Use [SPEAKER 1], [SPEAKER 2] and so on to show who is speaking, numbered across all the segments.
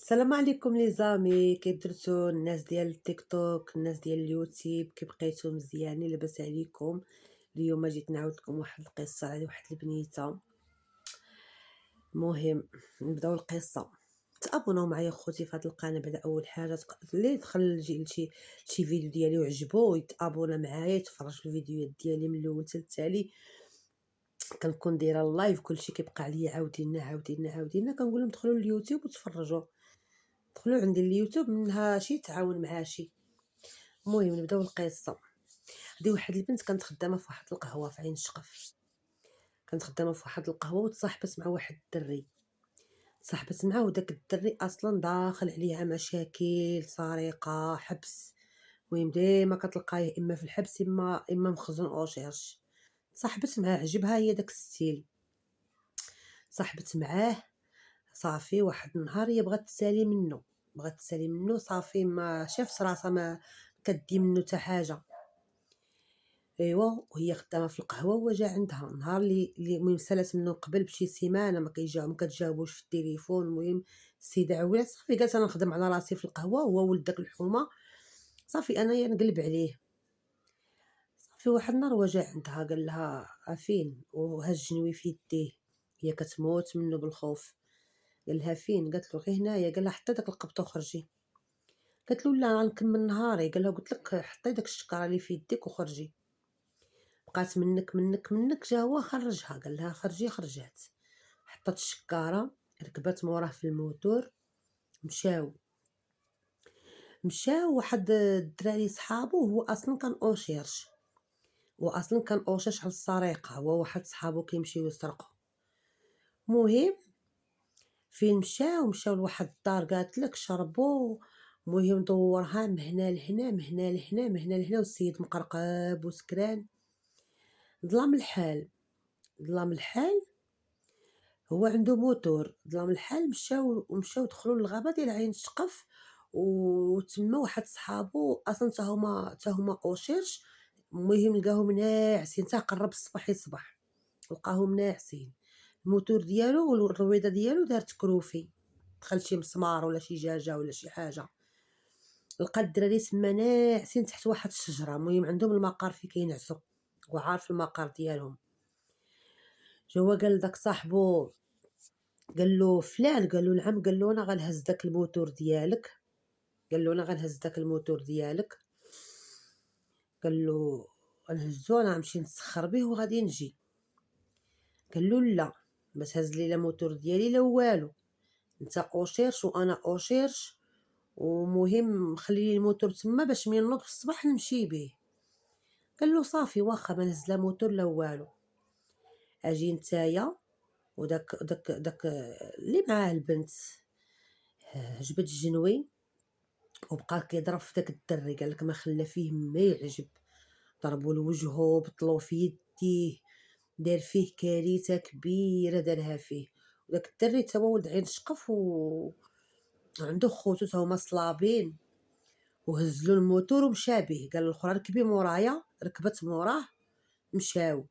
[SPEAKER 1] السلام عليكم لي زامي، كي درتو الناس ديال التيك توك، الناس ديال اليوتيوب، كي بقيتو مزيانين؟ لاباس عليكم؟ اليوم جيت نعاود لكم واحد القصه على واحد البنيته. المهم نبداو القصه. تابوناو معايا خوتي في هذا القناه بعد اول حاجه، اللي دخل شي فيديو ديالي وعجبو يتابونا معايا، يتفرج في الفيديوهات ديالي من الاول حتى التالي. كنكون دايره اللايف، كلشي كيبقى عليا عاودينا كنقول لهم دخلوا لليوتيوب وتفرجوا، دخلوا عندي اليوتيوب منها شي تعاون مع شي. المهم نبداو القصه. هادي واحد البنت كانت خدامه في واحد القهوه في عين الشقف، كانت خدامه في واحد القهوه وتصاحبت مع واحد الدري، تصاحبت معاه، وداك الدري اصلا داخل عليها مشاكل، سرقه، حبس. المهم ديما كتلقاه اما في الحبس اما مخزون او شيرش. صاحبت معاه، عجبها هي داك الستيل، صاحبت معاه. صافي واحد النهار هي بغات تسالي منه صافي، ما شافت راسها ما كدي منه حتى حاجه. ايوا وهي خدامه في القهوه، هو جا عندها نهار اللي المهم سالات منه قبل بشي سيمانه، ما كتجاوبوش في التليفون. المهم السيده عولات صافي قالت انا نخدم على راسي في القهوه، هو ولد داك الحومه، صافي انايا نقلب عليه. صافي واحد النهار هو جا عندها قال لها فين، وهز جنوي في يديه، هي كتموت منه بالخوف. قال لها فين؟ قالت له غير هنايا. قال لها حطي داك القبطه وخرجي. قالت له لا غنكمل نهاري. قال لها قلت لك حطي داك الشكاره اللي في يديك وخرجي. بقات منك جا هو خرجها، قال لها خرجي، خرجات. حطت الشكاره، ركبت موراه في الموتور، مشاو واحد الدراري صحابو، هو اصلا كان اوشيرش، واصلا كان اوشاش على السرقه، هو واحد صحابو كيمشيو يسرقوا. مهم فين مشاو لواحد الدار، قالت لك شربوا. مهم دورها من هنا لهنا، من هنا لهنا، من هنا لهنا، والسيد مقرقب وسكران. ظلام الحال، ظلام الحال. هو عنده موتور. ظلام الحال مشاو دخلوا للغابه ديال عين الشقف، وتما واحد صحابو اصلا حتى هما اوشيرش. المهم لقاهم ناعسين، حتى قرب الصباح يصبح لقاهم ناعسين. الموتور ديالو والرويضه ديالو دارت كروفي، دخل شي مسمار ولا شي جاجه ولا شي حاجه. لقى الدراري تما ناعسين تحت واحد الشجره، المهم عندهم المقار فين كينعسوا وعارف المقار ديالهم. جوا قال داك صاحبو، قال له فلان، قال له نعم، قال له انا غنهز داك الموتور ديالك، قال له انا غنهز داك الموتور ديالك، قال له غنهزو، انا غنمشي نسخر به وغادي نجي. قال له لا، ما تهز لي لا موتور ديالي لا والو، انت اوشيرش وانا اوشيرش، ومهم خلي لي الموتور تما باش من نوض في الصباح نمشي به. قال له صافي واخا، ما نهز لا موتور لا والو، اجي نتايا وداك اللي معاه البنت جبد الجنوي وبقى كيضرب في داك الدري. قال لك ما خلى فيه ما يعجب، ضربوا لوجهو، بطلوا في يديه، دار فيه كارثه كبيره دارها فيه. وداك الدري تا هو ولد عين شقف وعنده خوتو تا هما صلابين، وهزلو الموتور ومشى به. قال الاخرى ركبي مورايا، ركبت موراه، مشاو.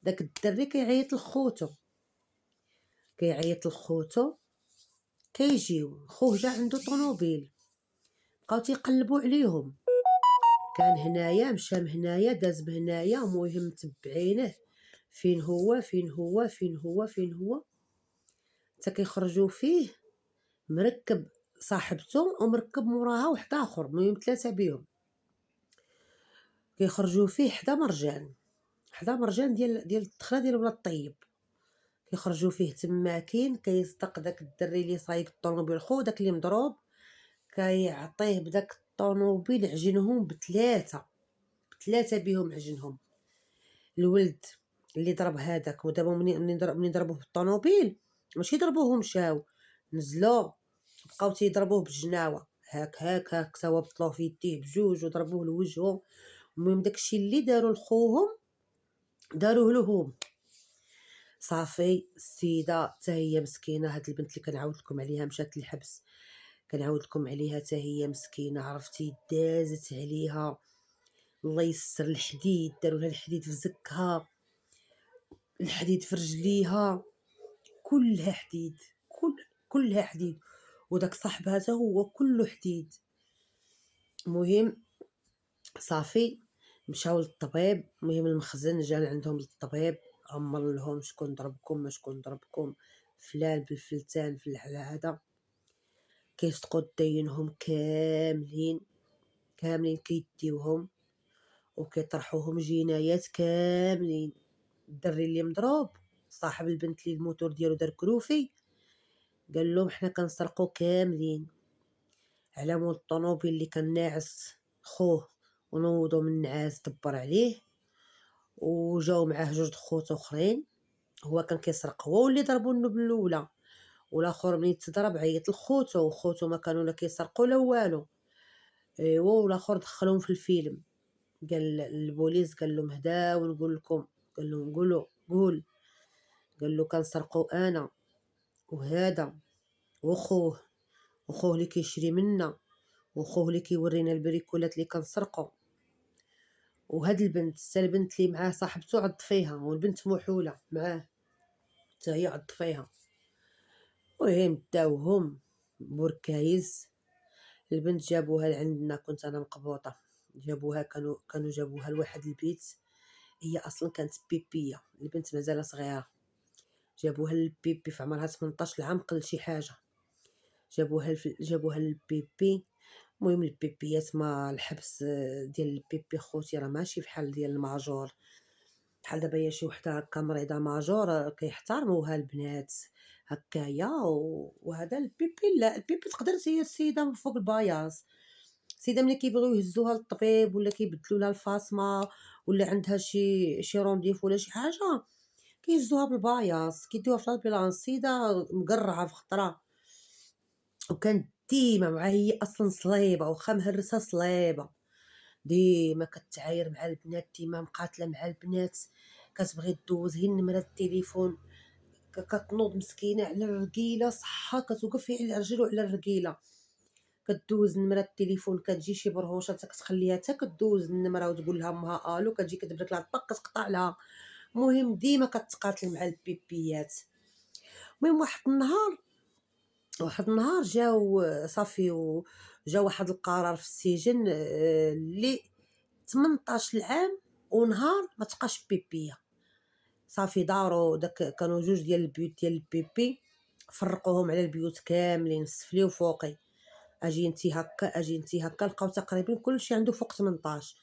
[SPEAKER 1] داك الدري كيعيط لخوتو، كيجيو خوه جا عنده طونوبيل، بقاو تيقلبوا عليهم، كان هنايا مشى من هنايا داز بهنايا. المهم تبعينه فين هو فين هو فين هو فين هو، حتى كيخرجوا فيه مركب صاحبته ومركب موراها واحد اخر، المهم ثلاثه بيهم. كيخرجوا فيه حدا مرجان ديال الدخله ديال ولاد الطيب. كيخرجوا فيه تماكين، كيصدق داك الدري اللي صايق الطونوبيل خو داك اللي مضروب، كيعطيه بداك الطونوبيل عجنهم بثلاثه بيهم عجنهم. الولد اللي ضرب هذاك، ودابا منين ضربوه بالطونوبيل ماشي ضربوه مشاو، نزلوا بقاو تيضربوه بالجناوه، هاك تا هو بطلوه في يديه بجوج وضربوه لوجهو. المهم داكشي اللي داروا لخوهم داروه لهم. صافي السيده حتى هي مسكينه، هاد البنت اللي كنعاود لكم عليها مشات للحبس، كنعاود لكم عليها حتى هي مسكينه، عرفتي دازت عليها. الله يسر الحديد، داروا لها الحديد في زكها، الحديد في رجليها، كلها حديد، كلها حديد. وداك صاحبها حتى هو كلّه حديد. المهم صافي مشاو للطبيب، المهم المخزن جا لعندهم للطبيب، عمّر لهم شكون ضربكم، ما شكون ضربكم، فلان بالفلتان هذا، كيصدقوا داينهم كاملين، كاملين كيديوهم وكيطرحوهم جنايات كاملين. الدري اللي مضروب صاحب البنت اللي الموتور ديالو دار كروفي قال لهم حنا كنسرقوا كاملين، على مول الطونوبيل اللي كان ناعس خوه ونوضو من النعاس دبر عليه، وجاو معاه جوج خوت اخرين، هو كان كيسرق هو واللي ضربو النوب الاولى، والاخر ملي تضرب عيط لخوتو وخوتو ما كانوا لا كيسرقوا لا والو. ايوا والاخر دخلهم في الفيلم، قال البوليس قال لهم هداو ونقول لكم، قال لهم قولوا قول، قال له كنسرقوا انا وهذا وخوه، وخوه اللي كيشري منا، وخوه اللي كيورينا البريكولات اللي كنسرقوا، وهاد البنت حتى البنت اللي معاه صاحبته عض فيها، والبنت موحوله معاه حتى هي عض فيها. المهم داوهم بوركايز، البنت جابوها لعندنا، كنت انا مقبوطه، جابوها كانوا جابوها لواحد البيت، هي اصلا كانت بيبيه، البنت مازال صغيره، جابوها للبيبي في عمرها 18 عام قل شي حاجه، جابوها للبيبي. المهم البيبيات ما الحبس ديال البيبي خوتي راه ماشي بحال ديال الماجور، بحال دابا هي شي وحده هكا مريضه ماجور كيحترموها البنات هكايا، وهذا البيبي لا، البيبي تقدر هي السيده من فوق الباياس، السيده ملي كيبغيو يهزوها للطبيب ولا كيبدلوا لها الفاصمه ولا عندها شي رونديف ولا شي حاجه، كيهزوها بالباياس كيديوها في لابيلانس، السيده مقرعه في خطره، وكانت ديما معها هي اصلا صليبه واخا مهرسه صليبه، ديما كتعاير مع البنات، ديما مقاتله مع البنات، كتبغي دوز هي النمره التليفون، كتنوض مسكينه على الرقيله صحه كتوقف هي على الرجل وعلى الرقيله، كدوز نمره التليفون، كتجي شي برهوشه كتخليها حتى كدوز النمره وتقول لها امها الو، كتجي كتبرك لها الطق كتقطع لها. المهم ديما كتقاتل مع البيبيات. المهم واحد النهار جاو صافي وجا واحد القرار في السجن اللي 18 عام ونهار ما تبقاش بيبيه، صافي داروا داك كانوا جوج ديال البيوت ديال البيبي، فرقوهم على البيوت كاملين السفلي وفوقي، اجي انتي هكا اجي انتي هكا، لقاو تقريبا كلشي عنده فوق 18،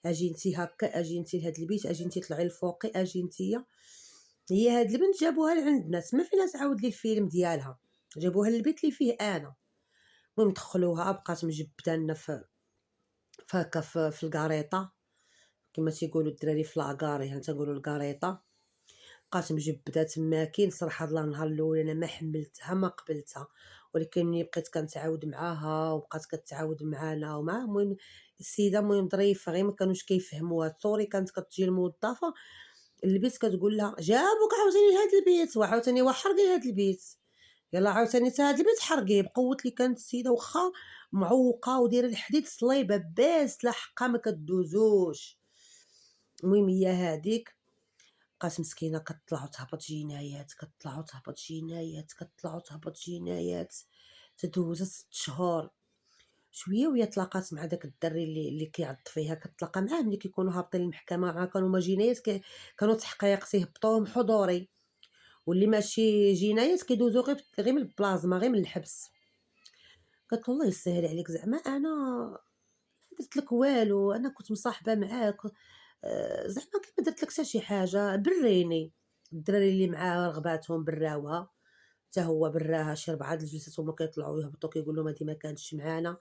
[SPEAKER 1] اجي انتي هكا اجي انتي لهاد البيت اجي انتي طلعي لفوقي اجي انتي. هي هاد البنت جابوها لعندنا، تما فين تعاود لي الفيلم ديالها، جابوها للبيت اللي فيه انا. المهم دخلوها بقات مجبده لنا في هكا في الكاريطه كما تيقولوا الدراري في لاكاري، يعني تنقولوا الكاريطه، بقات مجبده تماكين. صراحه الله النهار الاول انا ما حملتها ما قبلتها، ولكن ملي بقيت كنتعاود معاها وبقات كتعاود معانا ومع المهم السيده المهم ظريفه غير ما كانوش كيفهموها، صوري كانت كتجي الموظفه البيت كتقول لها جابوك عاوتاني لهاد البيت وعاوتاني وحرقي هاد البيت، يلا عاوتاني تا هاد البيت حرقيه، بقوه اللي كانت السيده واخا معوقه ودايره الحديد صليبه باس لا حقا ما كدوزوش. المهم هي هاديك بقات مسكينه كطلع وتهبط جنايات، كطلع وتهبط جنايات، كطلع وتهبط جنايات، تدوز 6 شهور شويه وهي تلاقات مع داك الدري اللي كيعض فيها، كتلاقى معاه ملي كيكونوا هابطين للمحكمه، مع كانوا ما جنايات كانوا تحقيق تيهبطوهم حضوري، واللي ماشي جنايات كيدوزو غير من البلازما غير من الحبس. قالت له الله يسهل عليك زعما انا ما درت لك والو، انا كنت مصاحبه معاك زعما كي ما درت لك حتى شي حاجه، بريني. الدراري اللي معاه رغباتهم براوها، حتى هو براها شي 4 د الجلسات هما كيطلعوا يهبطوا كيقول لهم هادي ما كانتش معانا.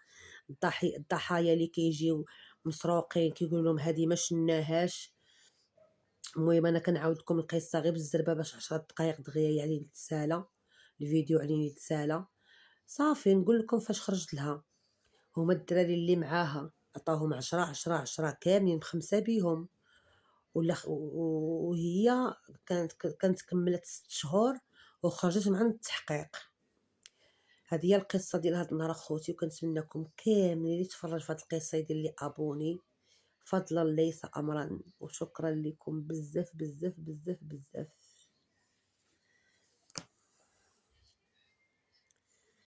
[SPEAKER 1] الضحايا اللي كيجيو مسروقين كيقول لهم هادي ما شناهاش. المهم انا كنعاود لكم القصه غير بالزربه باش 10 دقائق دغيا يعني نتسالى الفيديو، عليني يتسالى. صافي نقول لكم فاش خرجت لها، هما الدراري اللي معاها عطاهم 10 10 10 كاملين ب5 بيهم، وهي كانت كملت 6 شهور وخرجت مع التحقيق. هذه هي القصه ديال هذا النهار اخوتي، وكنتمنىكم كاملين اللي تفرج في هذه القصه يدير لي ابوني فضلا ليس امرا، وشكرا لكم بزاف بزاف بزاف بزاف.